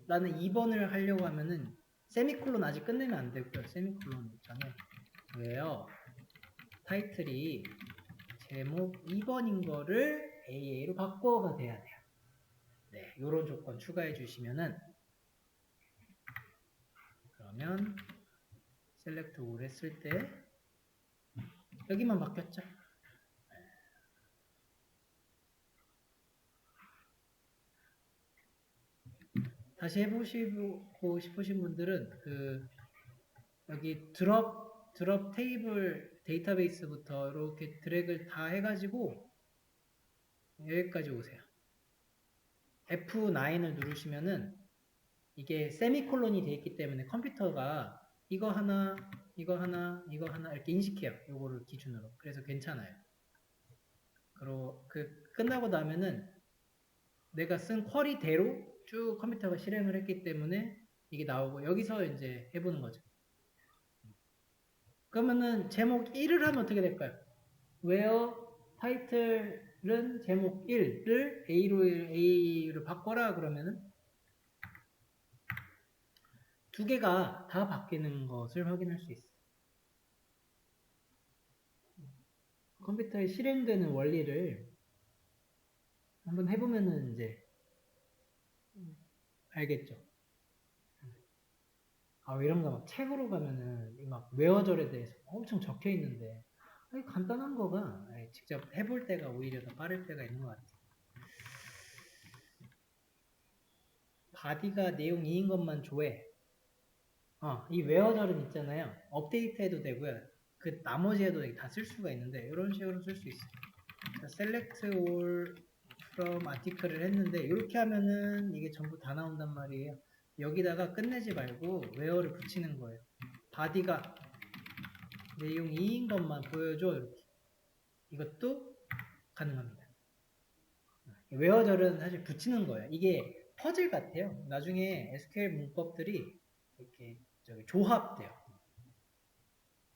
나는 2번을 하려고 하면은 세미콜론 아직 끝내면 안 되고요. 세미콜론 있잖아요. 왜요? 타이틀이 제목 2번인 거를 AA로 바꿔가 돼야 돼요. 네, 요런 조건 추가해 주시면은 그러면 셀렉트 올 했을 때 여기만 바뀌었죠? 다시 해보시고 싶으신 분들은 여기 드롭 테이블 데이터베이스부터 이렇게 드래그를 다 해가지고 여기까지 오세요. F9을 누르시면은 이게 세미콜론이 돼 있기 때문에 컴퓨터가 이거 하나, 이거 하나, 이거 하나 이렇게 인식해요. 요거를 기준으로. 그래서 괜찮아요. 그리고 끝나고 나면은 내가 쓴 쿼리대로 쭉 컴퓨터가 실행을 했기 때문에 이게 나오고 여기서 이제 해보는 거죠. 그러면은 제목 1을 하면 어떻게 될까요? where title은 제목 1을 A로 바꿔라 그러면은 두 개가 다 바뀌는 것을 확인할 수 있어요. 컴퓨터에 실행되는 원리를 한번 해보면은 이제 알겠죠. 이런가 막 책으로 가면은 막 웨어절에 대해서 엄청 적혀 있는데 간단한 거가 직접 해볼 때가 오히려 더 빠를 때가 있는 것 같아요. 바디가 내용 2인 것만 조회. 이 웨어절은 있잖아요. 업데이트해도 되고요. 그 나머지에도 다 쓸 수가 있는데 이런 식으로 쓸 수 있어요. select all from article을 했는데 이렇게 하면은 이게 전부 다 나온단 말이에요. 여기다가 끝내지 말고 where를 붙이는 거예요. 바디가 내용 2인 것만 보여줘 이렇게. 이것도 가능합니다. where절은 사실 붙이는 거예요. 이게 퍼즐 같아요. 나중에 SQL 문법들이 이렇게 조합돼요.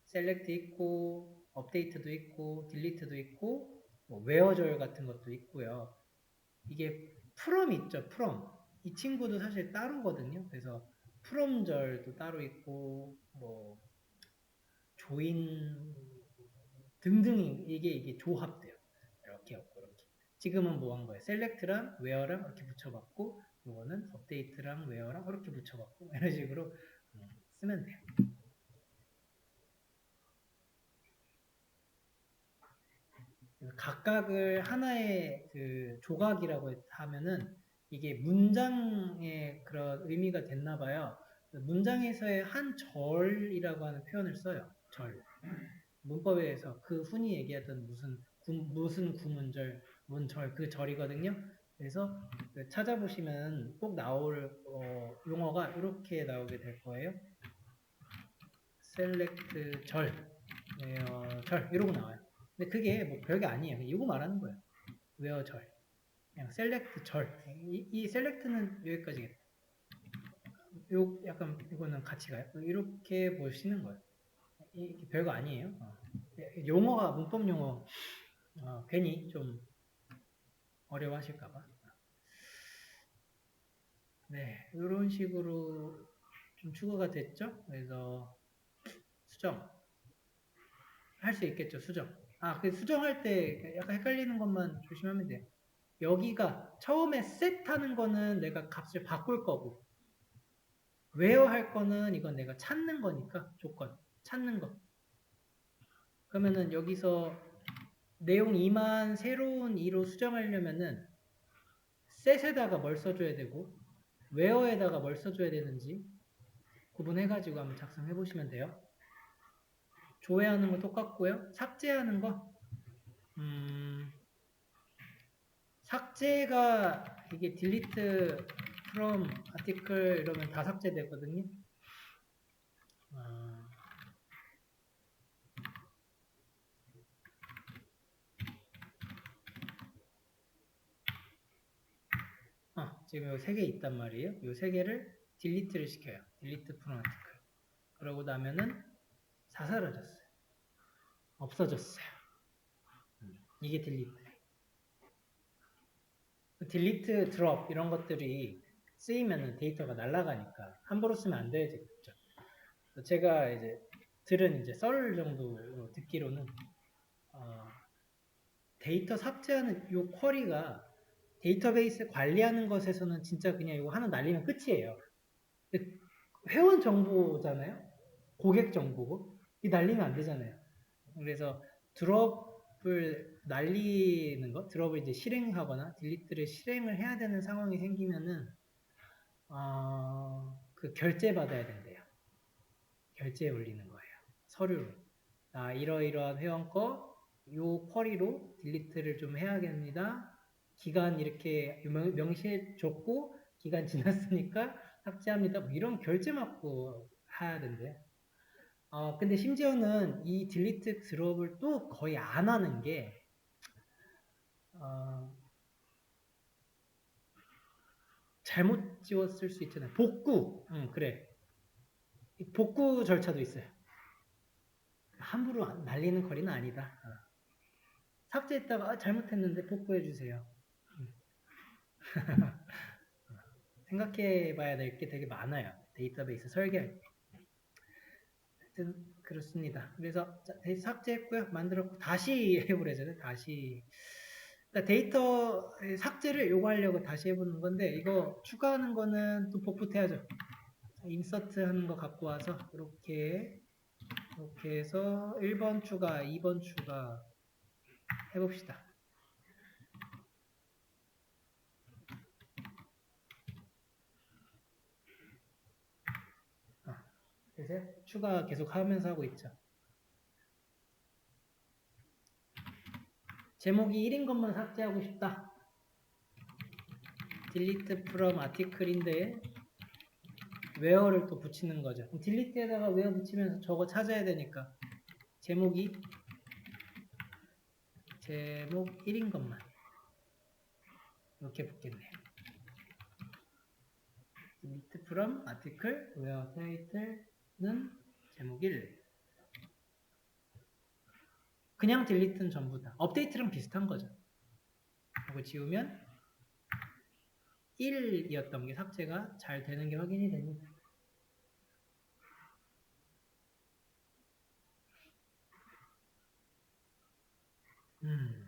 셀렉트 있고 업데이트도 있고 딜리트도 있고 뭐 웨어절 같은 것도 있고요. 이게 프롬 있죠. 프롬. 이 친구도 사실 따로거든요. 그래서 프롬절도 따로 있고 뭐 조인 등등이 이게 조합돼요. 이렇게 없고 이렇게. 지금은 뭐 한 거예요? 셀렉트랑 웨어랑 이렇게 붙여봤고, 이거는 업데이트랑 웨어랑 이렇게 붙여봤고, 이런 식으로 쓰면 돼요. 각각을 하나의 그 조각이라고 하면은 이게 문장의 그런 의미가 됐나 봐요. 문장에서의 한 절이라고 하는 표현을 써요. 절. 문법에서 그 흔히 얘기하던 무슨 구문절, 문절, 그 절이거든요. 그래서 찾아보시면 꼭 나올 용어가 이렇게 나오게 될 거예요. select 절, 절 이러고 나와요. 근데 그게 뭐 별게 아니에요. 이거 말하는 거예요. where 절, 그냥 select 절. 이 select는 여기까지겠다. 요 약간 이거는 같이 가요. 이렇게 보시는 거예요. 이게 별거 아니에요. 용어가 문법 용어 괜히 좀 어려워하실까봐. 네, 이런 식으로 좀 추가가 됐죠. 그래서 수정 할 수 있겠죠. 수정. 그 수정할 때 약간 헷갈리는 것만 조심하면 돼요. 여기가 처음에 set 하는 거는 내가 값을 바꿀 거고, where 할 거는 이건 내가 찾는 거니까 조건 찾는 거. 그러면은 여기서 내용 2만 새로운 2로 수정하려면은 set에다가 뭘 써줘야 되고 where에다가 뭘 써줘야 되는지 구분해가지고 한번 작성해 보시면 돼요. 조회하는 거 똑같고요. 삭제하는 거 삭제가 이게 delete from article 이러면 다 삭제되거든요. 지금 요 3개 있단 말이에요. 요 3개를 delete를 시켜요. delete from article. 그러고 나면은 다 사라졌어요. 없어졌어요. 이게 delete. delete, drop 이런 것들이 쓰이면은 데이터가 날아가니까 함부로 쓰면 안 되겠죠. 제가 이제 들은 이제 썰 정도 듣기로는 데이터 삭제하는 요 쿼리가 데이터베이스 관리하는 것에서는 진짜 그냥 이거 하나 날리면 끝이에요. 회원 정보잖아요. 고객 정보고 이 날리면 안 되잖아요. 그래서 드롭을 날리는 거, 드롭을 이제 실행하거나 딜리트를 실행을 해야 되는 상황이 생기면은 그 결제 받아야 된대요. 결제에 올리는 거예요. 서류로. 이러이러한 회원 거, 요 쿼리로 딜리트를 좀 해야겠습니다. 기간 이렇게 명시해 줬고, 기간 지났으니까 삭제합니다. 뭐 이런 결제 맞고 해야 된대. 근데 심지어는 이 딜리트 드롭을 또 거의 안 하는 게, 잘못 지웠을 수 있잖아요. 복구. 그래. 복구 절차도 있어요. 함부로 날리는 거리는 아니다. 삭제했다가 잘못했는데 복구해주세요. 생각해 봐야 될 게 되게 많아요. 데이터베이스 설계할 때. 하여튼 그렇습니다. 그래서 삭제했고요. 만들었고 다시 해보래잖아요. 다시. 그러니까 데이터 삭제를 요구하려고 다시 해보는 건데 이거 추가하는 거는 또 복붙해야죠. 인서트 하는 거 갖고 와서 이렇게 해서 1번 추가, 2번 추가 해봅시다. 되세요? 추가 계속 하면서 하고 있죠. 제목이 1인 것만 삭제하고 싶다. delete from article인데 where를 또 붙이는 거죠. delete에다가 where 붙이면서 저거 찾아야 되니까 제목 1인 것만 이렇게 붙겠네요. delete from article where title는 제목 1. 그냥 delete는 전부 다. 업데이트랑 비슷한 거죠. 이거 지우면 1이었던 게 삭제가 잘 되는 게 확인이 됩니다. 음.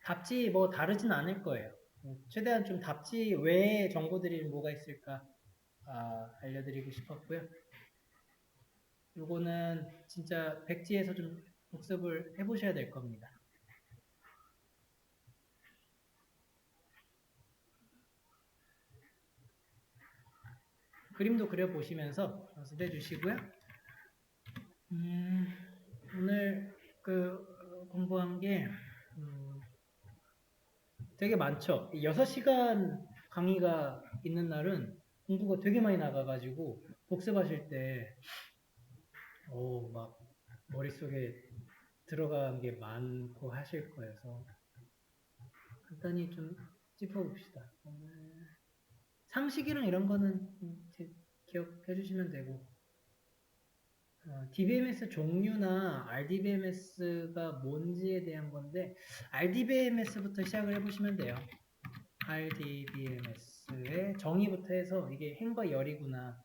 답지 뭐 다르진 않을 거예요. 최대한 좀 답지 외에 정보들이 뭐가 있을까 알려드리고 싶었고요. 요거는 진짜 백지에서 좀 복습을 해보셔야 될 겁니다. 그림도 그려보시면서 연습해 주시고요. 오늘 공부한 게 되게 많죠. 6시간 강의가 있는 날은 공부가 되게 많이 나가가지고 복습하실 때 막 머릿속에 들어간 게 많고 하실 거여서 간단히 좀 짚어봅시다. 상식이랑 이런 거는 기억해 주시면 되고 DBMS 종류나 RDBMS가 뭔지에 대한 건데 RDBMS부터 시작을 해보시면 돼요. RDBMS의 정의부터 해서 이게 행과 열이구나.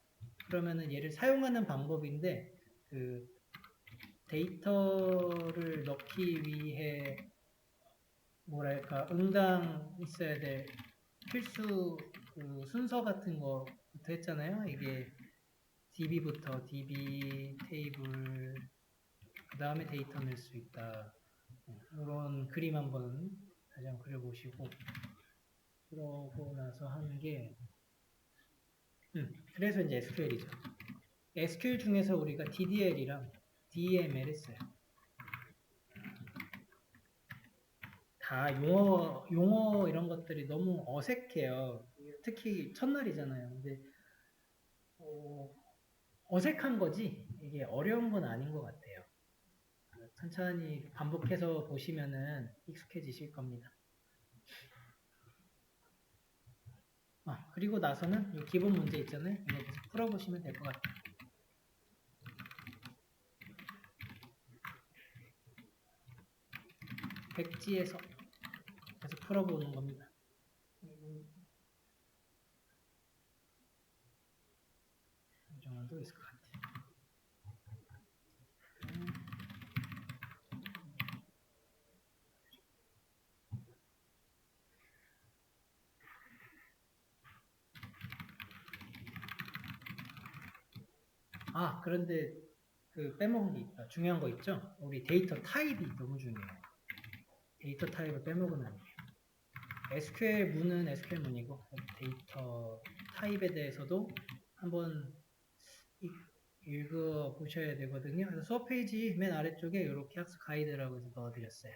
그러면은 얘를 사용하는 방법인데 그 데이터를 넣기 위해 뭐랄까 응당 있어야 될 필수 그 순서 같은 거부터 했잖아요. 이게 DB부터 DB 테이블 그 다음에 데이터 낼 수 있다. 이런 그림 한번 다시 한번 그려보시고 그러고 나서 하는 게 그래서 이제 SQL이죠. SQL 중에서 우리가 DDL이랑 DML 했어요. 다 용어 이런 것들이 너무 어색해요. 특히 첫날이잖아요. 근데 어색한 거지 이게 어려운 건 아닌 것 같아요. 천천히 반복해서 보시면은 익숙해지실 겁니다. 그리고 나서는 이 기본 문제 있잖아요. 이거 계속 풀어보시면 될 것 같아요. 백지에서 계속 풀어보는 겁니다. 이 정도 있을 것 같아요. 그런데 빼먹은 게 있다. 중요한 거 있죠? 우리 데이터 타입이 너무 중요해요. 데이터 타입을 빼먹으면 안 돼요. SQL 문은 SQL 문이고 데이터 타입에 대해서도 한번 읽어 보셔야 되거든요. 그래서 수업 페이지 맨 아래쪽에 이렇게 학습 가이드라고 해서 넣어드렸어요.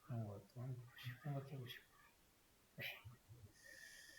그런 것도 한번 생각해 보시고.